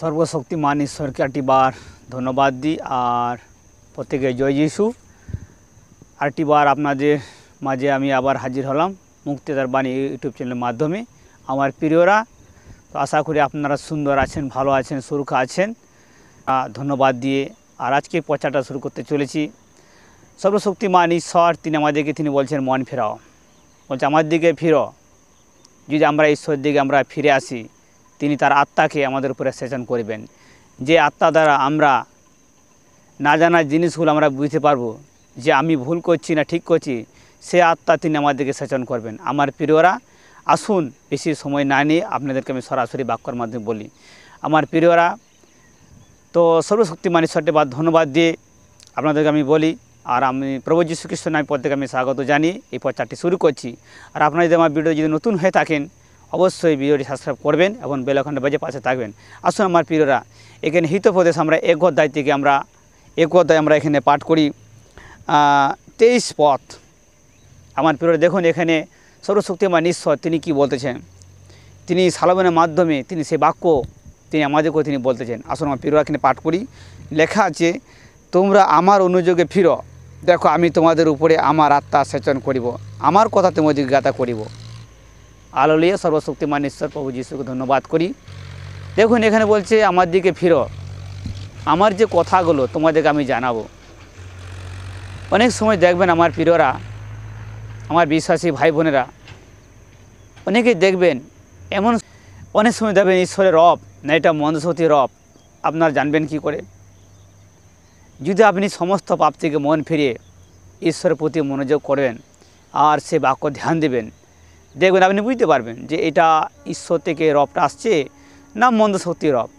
সর্বশক্তিমান ঈশ্বরকে একটিবার ধন্যবাদ দিই আর প্রত্যেকে জয় যিশু। আরেকটিবার আপনাদের মাঝে আমি আবার হাজির হলাম মুক্তিদার বাণী ইউটিউব চ্যানেলের মাধ্যমে। আমার প্রিয়রা, তো আশা করি আপনারা সুন্দর আছেন, ভালো আছেন, সুরক্ষা আছেন। ধন্যবাদ দিয়ে আর আজকে প্রচারটা শুরু করতে চলেছি। সর্বশক্তিমান ঈশ্বর তিনি বলছেন মন ফেরাও, বলছে আমার দিকে ফিরো। যদি আমরা ঈশ্বরের দিকে আমরা ফিরে আসি, তিনি তার আত্মাকে আমাদের উপরে সেচন করবেন। যে আত্মা দ্বারা আমরা না জানা জিনিসগুলো আমরা বুঝতে পারবো যে আমি ভুল করছি না ঠিক করছি, সে আত্মা তিনি আমাদেরকে সেচন করবেন। আমার প্রিয়রা, আসুন বেশি সময় না নিয়ে আপনাদেরকে আমি সরাসরি বাক্যের মাধ্যমে বলি। আমার প্রিয়রা, তো সর্বশক্তিমান ঈশ্বরকে ধন্যবাদ দিয়ে আপনাদেরকে আমি বলি, আর আমি প্রভু যীশু খ্রিস্টের নামে প্রত্যেকে আমি স্বাগত জানিয়ে এই প্রচারটি শুরু করছি। আর আপনারা যদি আমার ভিডিও যদি নতুন হয়ে থাকেন, অবশ্যই ভিডিওটি সাবস্ক্রাইব করবেন এবং বেল আইকনটা বাজিয়ে পাশে থাকবেন। আসুন আমার প্রিয়রা, এখানে হিতোপদেশ আমরা এক অধ্যায় থেকে আমরা এখানে পাঠ করি 23 পদ। আমার প্রিয়রা দেখুন, এখানে সর্বশক্তিমান ঈশ্বর তিনি কি বলতেছেন, তিনি সালোমনের মাধ্যমে তিনি সে বাক্য তিনি আমাদেরকেও তিনি বলতেছেন। আসুন আমার প্রিয়রা এখানে পাঠ করি। লেখা আছে, তোমরা আমার অনুযোগে ফিরো, দেখো আমি তোমাদের উপরে আমার আত্মা সেচন করিব, আমার কথা তোমাদের জিজ্ঞাসা করিব। হালেলুয়া। সর্বশক্তিমান ঈশ্বর প্রভু যীশুকে ধন্যবাদ করি। দেখুন এখানে বলছে আমার দিকে ফিরো, আমার যে কথাগুলো তোমাদেরকে আমি জানাবো। অনেক সময় দেখবেন আমার প্রিয়রা, আমার বিশ্বাসী ভাই বোনেরা, অনেকেই দেখবেন এমন অনেক সময় দেখবেন ঈশ্বরের রব না এটা মন্দশক্তির রব, আপনারা জানবেন কি করে? যদি আপনি সমস্ত পাপ থেকে মন ফিরিয়ে ঈশ্বরের প্রতি মনোযোগ করবেন আর সে বাক্য ধ্যান দেবেন, দেখবেন আপনি বুঝতে পারবেন যে এটা ঈশ্বর থেকে রবটা আসছে না মন্দ শক্তির রব,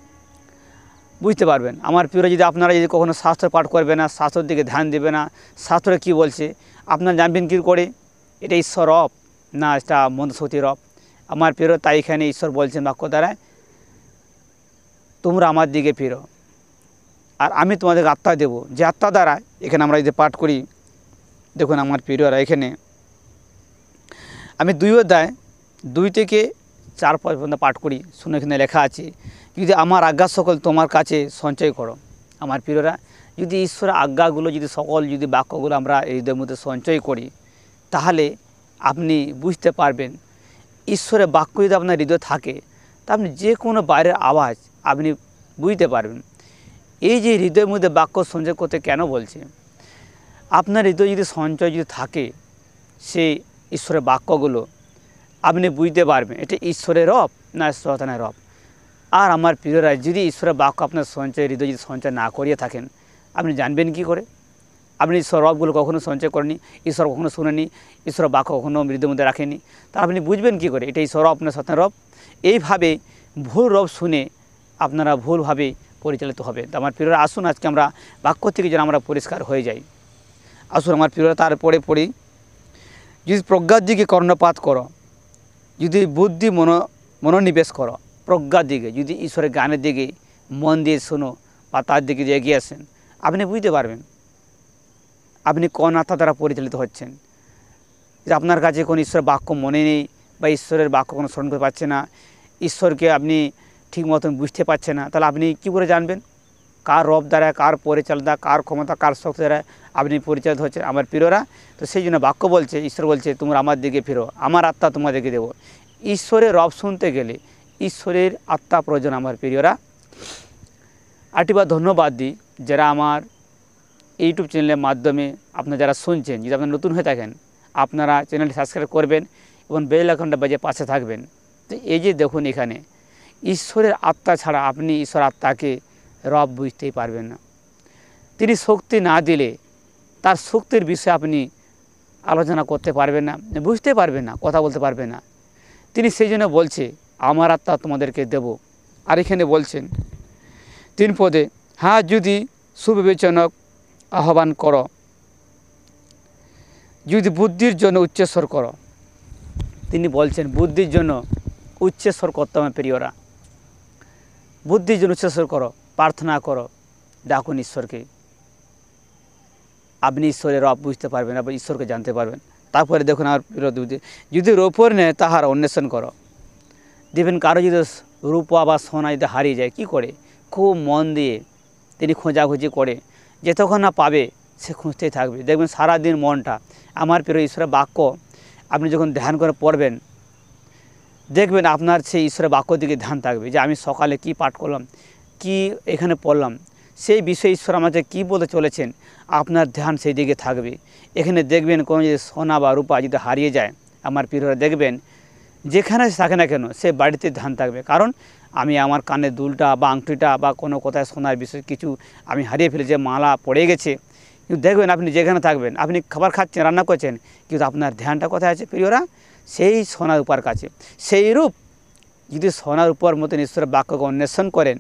বুঝতে পারবেন। আমার প্রিয়, যদি আপনারা যদি কখনো শাস্ত্র পাঠ করবে না, শাস্ত্রের দিকে ধ্যান দেবে না, শাস্ত্রে কী বলছে আপনারা জানবেন কী করে এটা ঈশ্বর রব না এটা মন্দ শক্তির রব? আমার প্রিয়, তাই এখানে ঈশ্বর বলছেন বাক্য দ্বারা, তোমরা আমার দিকে ফিরো আর আমি তোমাদেরকে আত্মা দেব। যে আত্মা দ্বারা এখানে আমরা যদি পাঠ করি, দেখুন আমার প্রিয়রা, এখানে আমি 2 অধ্যায় 2 থেকে 4 পর্যন্ত পাঠ করি। শুনে এখানে লেখা আছে, যদি আমার আজ্ঞা সকল তোমার কাছে সঞ্চয় করো। আমার প্রিয়রা, যদি ঈশ্বরের আজ্ঞাগুলো যদি সকল যদি বাক্যগুলো আমরা হৃদয়ের মধ্যে সঞ্চয় করি, তাহলে আপনি বুঝতে পারবেন ঈশ্বরের বাক্য যদি আপনার হৃদয় থাকে, তা আপনি যে কোনো বাইরের আওয়াজ আপনি বুঝতে পারবেন। এই যে হৃদয়ের মধ্যে বাক্য সঞ্চয় করতে কেন বলছে, আপনার হৃদয় যদি সঞ্চয় যদি থাকে সেই ঈশ্বরের বাক্যগুলো, আপনি বুঝতে পারবেন এটা ঈশ্বরের রব না শয়তানের রব। আর আমার প্রিয়রা, যদি ঈশ্বরের বাক্য আপনার সঞ্চয় হৃদয় যদি সঞ্চয় না করিয়ে থাকেন, আপনি জানবেন কি করে? আপনি ঈশ্বর রবগুলো কখনো সঞ্চয় করেনি, ঈশ্বর কখনো শুনেনি, ঈশ্বরের বাক্য কখনো হৃদয়ের মধ্যে রাখেনি, তা আপনি বুঝবেন কি করে এটা ঈশ্বর রব না শয়তানের রব? এইভাবে ভুল রব শুনে আপনারা ভুলভাবে পরিচালিত হবে। তো আমার প্রিয়রা, আসুন আজকে আমরা বাক্য থেকে যেন আমরা পরিষ্কার হয়ে যাই। আসুন আমার প্রিয়রা, তারপরে পড়ি, যদি প্রজ্ঞার দিকে কর্ণপাত করো, যদি বুদ্ধি মনোনিবেশ করো, প্রজ্ঞার দিকে যদি ঈশ্বরের গানের দিকে মন দিয়ে শোনো বা তার দিকে যদি এগিয়ে আসেন, আপনি বুঝতে পারবেন আপনি কোন আত্মা দ্বারা পরিচালিত হচ্ছেন। যে আপনার কাছে কোন ঈশ্বরের বাক্য মনে নেই বা ঈশ্বরের বাক্য কোনো স্মরণ করতে পারছে না, ঈশ্বরকে আপনি ঠিক মতন বুঝতে পারছেন না, তাহলে আপনি কী করে জানবেন কার রব দ্বারা, কার পরিচালনা, কার ক্ষমতা, কার শক্তি দ্বারা আপনি পরিচালিত হচ্ছেন? আমার প্রিয়রা, তো সেই জন্য বাক্য বলছে, ঈশ্বর বলছে তোমরা আমার দিকে ফিরো, আমার আত্মা তোমাদেরকে দেবো। ঈশ্বরের রব শুনতে গেলে ঈশ্বরের আত্মা প্রয়োজন। আমার প্রিয়রা, আরেকটিবার ধন্যবাদ দিই যারা আমার ইউটিউব চ্যানেলের মাধ্যমে আপনারা যারা শুনছেন, যদি আপনারা নতুন হয়ে থাকেন আপনারা চ্যানেলটি সাবস্ক্রাইব করবেন এবং বেল আইকনটা বাজিয়ে পাশে থাকবেন। তো এই যে দেখুন, এখানে ঈশ্বরের আত্মা ছাড়া আপনি ঈশ্বর আত্মাকে রব বুঝতেই পারবেন না। তিনি শক্তি না দিলে তার শক্তির বিষয়ে আপনি আলোচনা করতে পারবেন না, বুঝতে পারবেন না, কথা বলতে পারবেন না। তিনি সেই জন্য বলছে আমার আত্মা তোমাদেরকে দেব। আর এখানে বলছেন 3 পদে, হ্যাঁ যদি সুবিবেচনক আহ্বান করো, যদি বুদ্ধির জন্য উচ্চস্বর করো। তিনি বলছেন বুদ্ধির জন্য উচ্চস্বর করতে হবে। প্রিয়রা, বুদ্ধির জন্য উচ্চস্বর করো, প্রার্থনা করো, ডাকুন ঈশ্বরকে। আপনি ঈশ্বরের রব বুঝতে পারবেন, আপনি ঈশ্বরকে জানতে পারবেন। তারপরে দেখুন আমার প্রিয়, যদি রূপর নেয় তাহার অন্বেষণ করো। দেখবেন কারো যদি রূপা বা সোনা যদি হারিয়ে যায়, কী করে খুব মন দিয়ে তিনি খোঁজাখুঁজি করে, যতক্ষণ না পাবে সে খুঁজতেই থাকবে। দেখবেন সারাদিন মনটা, আমার প্রিয় ঈশ্বরের বাক্য আপনি যখন ধ্যান করে পড়বেন, দেখবেন আপনার সেই ঈশ্বরের বাক্য দিকে ধ্যান থাকবে, যে আমি সকালে কি পাঠ করলাম, কি এখানে পড়লাম, সেই বিষয়ে ঈশ্বর আমাকে কী বলতে চলেছেন, আপনার ধ্যান সেই দিকে থাকবে। এখানে দেখবেন কোনো যদি সোনা বা রূপা যদি হারিয়ে যায়, আমার প্রিয়রা দেখবেন যেখানে থাকে না কেন সে বাড়িতে ধ্যান থাকবে। কারণ আমি আমার কানের দুলটা বা আংটিটা বা কোনো কোথায় সোনার বিশেষ কিছু আমি হারিয়ে ফেলেছি, মালা পড়ে গেছে, কিন্তু দেখবেন আপনি যেখানে থাকবেন, আপনি খাবার খাচ্ছেন, রান্না করছেন, কিন্তু আপনার ধ্যানটা কোথায় আছে প্রিয়রা? সেই সোনার রূপার কাছে। সেই রূপ যদি সোনার উপর মতন ঈশ্বরের বাক্যকে অন্বেষণ করেন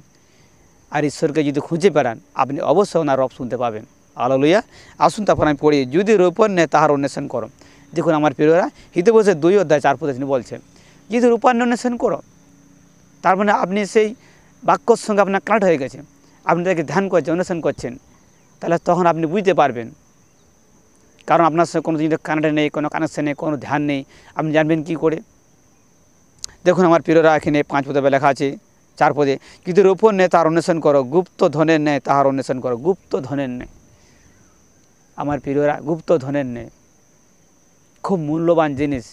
আর ঈশ্বরকে যদি খুঁজে বেড়ান, আপনি অবশ্যই ওনার রব শুনতে পাবেন। হালেলুয়া। আসুন তারপর আমি পড়ি, যদি রূপর নেই তাহার অন্বেষণ করো। দেখুন আমার প্রিয়রা, হিতোপদেশ 2:4 তিনি বলছেন, যদি রূপার অন্বেষণ করো, তার মানে আপনি সেই বাক্যর সঙ্গে আপনার কানেক্ট হয়ে গেছে, আপনি তাকে ধ্যান করছেন, অন্বেষণ করছেন, তাহলে তখন আপনি বুঝতে পারবেন। কারণ আপনার সঙ্গে কোনো জিনিস কানেক্ট নেই, কোনো কানেকশন নেই, কোনো ধ্যান নেই, আপনি জানবেন কী করে? দেখুন আমার প্রিয়রা, এখানে 5 পদে লেখা আছে, 4 পদে, কিন্তু রূপর নেই তাহার অন্বেষণ করো, গুপ্ত ধনের নেই তাহার অন্বেষণ করো। গুপ্ত ধনের নেই, আমার প্রিয়রা, গুপ্ত ধনের নেই, খুব মূল্যবান জিনিস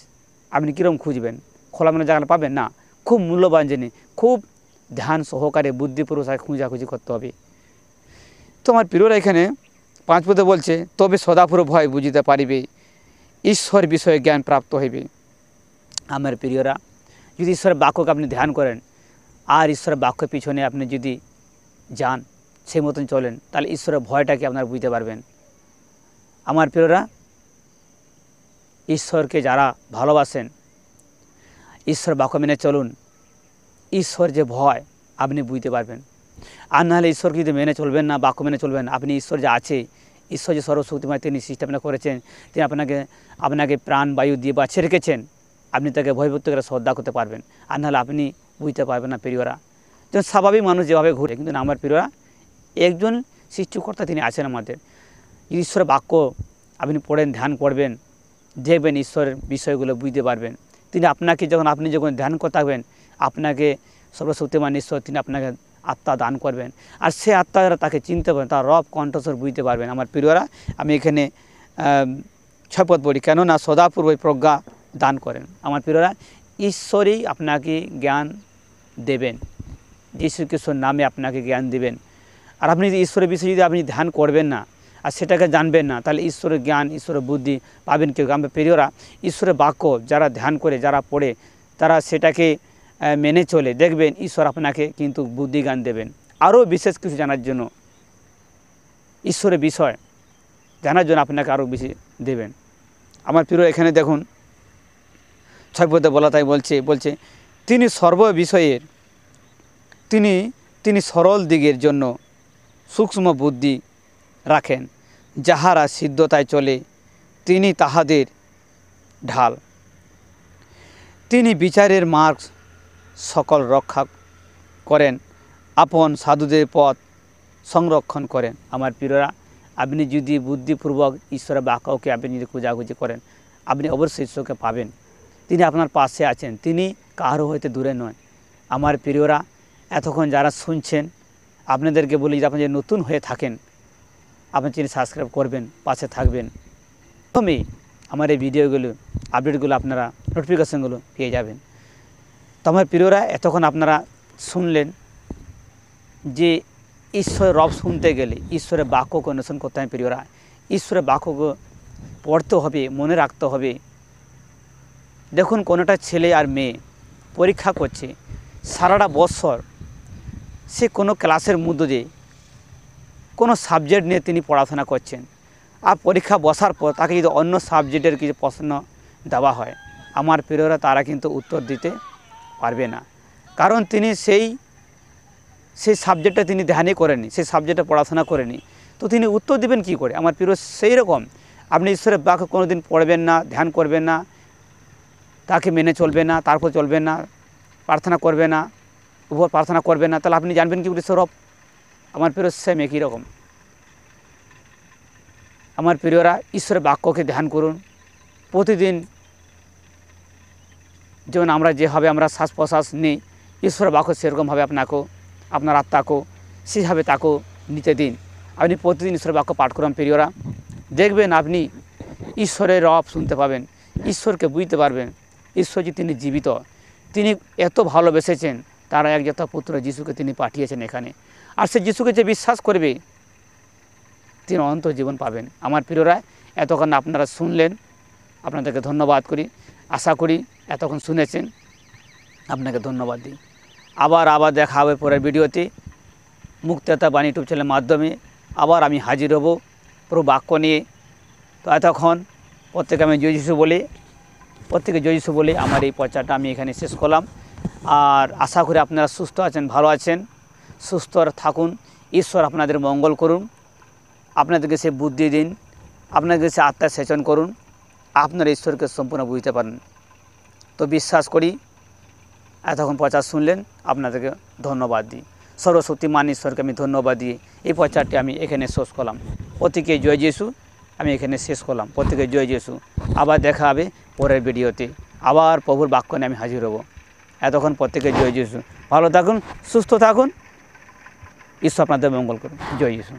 আপনি কীরকম খুঁজবেন? খোলামেলা জায়গা পাবেন না, খুব মূল্যবান জিনিস, খুব ধ্যান সহকারে বুদ্ধিপূর্বক খোঁজাখুঁজি করতে হবে। তো আমার প্রিয়রা এখানে 5 পদে বলছে, তবে সদাপুর ভয় বুঝিতে পারিবে, ঈশ্বর বিষয়ে জ্ঞান প্রাপ্ত হইবে। আমার প্রিয়রা, যদি ঈশ্বরের বাক্যকে আপনি ধ্যান করেন আর ঈশ্বরের বাক্যের পিছনে আপনি যদি যান, সেই মতন চলেন, তাহলে ঈশ্বরের ভয়টাকে আপনারা বুঝতে পারবেন। আমার প্রিয়রা, ঈশ্বরকে যারা ভালোবাসেন, ঈশ্বর বাক্য মেনে চলুন, ঈশ্বর যে ভয় আপনি বুঝতে পারবেন। আর নাহলে ঈশ্বরকে যদি মেনে চলবেন না, বাক্য মেনে চলবেন, আপনি ঈশ্বর যে আছে, ঈশ্বর যে সর্বশক্তিমান, তিনি সৃষ্টি করেছেন, তিনি আপনাকে প্রাণ বায়ু দিয়ে বাঁচিয়ে রেখেছেন, আপনি তাকে ভয়ভক্তি করে শ্রদ্ধা করতে পারবেন। আর নাহলে আপনি বুঝতে পারবেন না প্রিয়রা। যেমন স্বাভাবিক মানুষ যেভাবে ঘুরে, কিন্তু আমার প্রিয়রা, একজন সৃষ্টিকর্তা তিনি আছেন আমাদের। ঈশ্বরের বাক্য আপনি পড়েন, ধ্যান করবেন, দেখবেন ঈশ্বরের বিষয়গুলো বুঝতে পারবেন। তিনি আপনাকে আপনি যখন ধ্যান করতে থাকবেন, আপনাকে সর্বশক্তিমান ঈশ্বর তিনি আপনাকে আত্মা দান করবেন, আর সে আত্মা দ্বারা তাকে চিনতে পারবেন, তার রব কণ্ঠস্বর বুঝতে পারবেন। আমার প্রিয়রা, আমি এখানে 6 পদ পড়ি, কেননা সদাপূর্ব প্রজ্ঞা দান করেন। আমার প্রিয়রা, ঈশ্বরই আপনাকে জ্ঞান দেবেন, যীশু খ্রিস্টের নামে আপনাকে জ্ঞান দেবেন। আর আপনি যদি ঈশ্বরের বিষয়ে যদি আপনি ধ্যান করবেন না আর সেটাকে জানবেন না, তাহলে ঈশ্বরের জ্ঞান, ঈশ্বরের বুদ্ধি পাবেন কেউ? আমার প্রিয়রা, ঈশ্বরের বাক্য যারা ধ্যান করে, যারা পড়ে, তারা সেটাকে মেনে চলে, দেখবেন ঈশ্বর আপনাকে কিন্তু বুদ্ধি জ্ঞান দেবেন, আরও বিশেষ কিছু জানার জন্য, ঈশ্বরের বিষয় জানার জন্য আপনাকে আরও বেশি দেবেন। আমার প্রিয়, এখানে দেখুন 6 পদে বলা, তাই বলছে তিনি সর্ব বিষয়ের, তিনি সরল দিকের জন্য সূক্ষ্ম বুদ্ধি রাখেন, যাহারা সিদ্ধতায় চলে তিনি তাহাদের ঢাল, তিনি বিচারের মার্গ সকল রক্ষা করেন, আপন সাধুদের পথ সংরক্ষণ করেন। আমার প্রিয়রা, আপনি যদি বুদ্ধিপূর্বক ঈশ্বরের বাক্যকে আপনি যদি খোঁজাখুঁজি করেন, আপনি অবশ্যই ঈশ্বরকে পাবেন। তিনি আপনার পাশে আছেন, তিনি কারো হইতে দূরে নয়। আমার প্রিয়রা, এতক্ষণ যারা শুনছেন, আপনাদেরকে বলি যে আপনি যে নতুন হয়ে থাকেন, আপনি চ্যানেল সাবস্ক্রাইব করবেন, পাশে থাকবেন, প্রথমেই আমার এই ভিডিওগুলো, আপডেটগুলো, আপনারা নোটিফিকেশানগুলো পেয়ে যাবেন। তো আমার প্রিয়রা, এতক্ষণ আপনারা শুনলেন যে ঈশ্বরের রব শুনতে গেলে ঈশ্বরের বাক্যকে অন্বেষণ করতে হবে। প্রিয়রা, ঈশ্বরের বাক্যকে পড়তে হবে, মনে রাখতে হবে। দেখুন, কোনোটা ছেলে আর মেয়ে পরীক্ষা করছে, সারাটা বছর সে কোনো ক্লাসের মধ্যে দিয়ে কোনো সাবজেক্ট নিয়ে তিনি পড়াশোনা করছেন, আর পরীক্ষা বসার পর তাকে যদি অন্য সাবজেক্টের কিছু প্রশ্ন দেওয়া হয়, আমার প্রিয়রা, তারা কিন্তু উত্তর দিতে পারবে না। কারণ তিনি সেই সাবজেক্টটা তিনি ধ্যানই করেনি, সেই সাবজেক্টে পড়াশোনা করেনি, তো তিনি উত্তর দেবেন কী করে? আমার প্রিয়, সেই রকম আপনি ঈশ্বরের বাক্য কোনো দিন পড়বেন না, ধ্যান করবেন না, তাকে মেনে চলবেন না, তারপর চলবেন না, প্রার্থনা করবে না, উপর প্রার্থনা করবেন না, তাহলে আপনি জানবেন কি ঈশ্বর রব? আমার প্রিয়, সেম একই রকম। আমার প্রিয়রা, ঈশ্বরের বাক্যকে ধ্যান করুন প্রতিদিন। যেমন আমরা যেভাবে আমরা শ্বাস প্রশ্বাস নিই, ঈশ্বরের বাক্য সেরকমভাবে আপনাকেও, আপনার আত্মাকেও সেভাবে তাকেও নিতে দিন। আপনি প্রতিদিন ঈশ্বরের বাক্য পাঠ করুন প্রিয়রা, দেখবেন আপনি ঈশ্বরের রব শুনতে পাবেন, ঈশ্বরকে বুঝতে পারবেন। ঈশ্বর যে তিনি জীবিত, তিনি এত ভালোবেসেছেন, তার একজাত পুত্র যিশুকে তিনি পাঠিয়েছেন এখানে। আর সে যিশুকে যে বিশ্বাস করবে তিনি অনন্ত জীবন পাবেন। আমার প্রিয়রা, এতক্ষণ আপনারা শুনলেন, আপনাদেরকে ধন্যবাদ করি। আশা করি এতক্ষণ শুনেছেন, আপনাকে ধন্যবাদ দিই। আবার দেখা হবে পরের ভিডিওতে মুক্ততা বাণী ইউটিউব চ্যানেলের মাধ্যমে। আবার আমি হাজির হব পুরো বাক্য নিয়ে। তো এতক্ষণ প্রত্যেকে আমি জয় যিশু বলে আমার এই প্রচারটা আমি এখানে শেষ করলাম। আর আশা করি আপনারা সুস্থ আছেন, ভালো আছেন, সুস্থ থাকুন। ঈশ্বর আপনাদের মঙ্গল করুন, আপনাদেরকে সে বুদ্ধি দিন, আপনাদেরকে সে আত্মার সেচন করুন, আপনারা ঈশ্বরকে সম্পূর্ণ বুঝতে পারেন। তো বিশ্বাস করি এতক্ষণ প্রচার শুনলেন, আপনাদেরকে ধন্যবাদ দিই। সর্বশক্তিমান ঈশ্বরকে আমি ধন্যবাদ দিয়ে এই প্রচারটি আমি এখানে শেষ করলাম। প্রত্যেকে জয় যিশু, আমি এখানে শেষ করলাম। প্রত্যেকে জয় যিশু। আবার দেখা হবে পরের ভিডিওতে, আবার প্রভুর বাক্য নিয়ে আমি হাজির হব। এতক্ষণ প্রত্যেকে জয় যিশু। ভালো থাকুন, সুস্থ থাকুন, ঈশ্বর আপনাদের মঙ্গল করুন। জয় যিশু।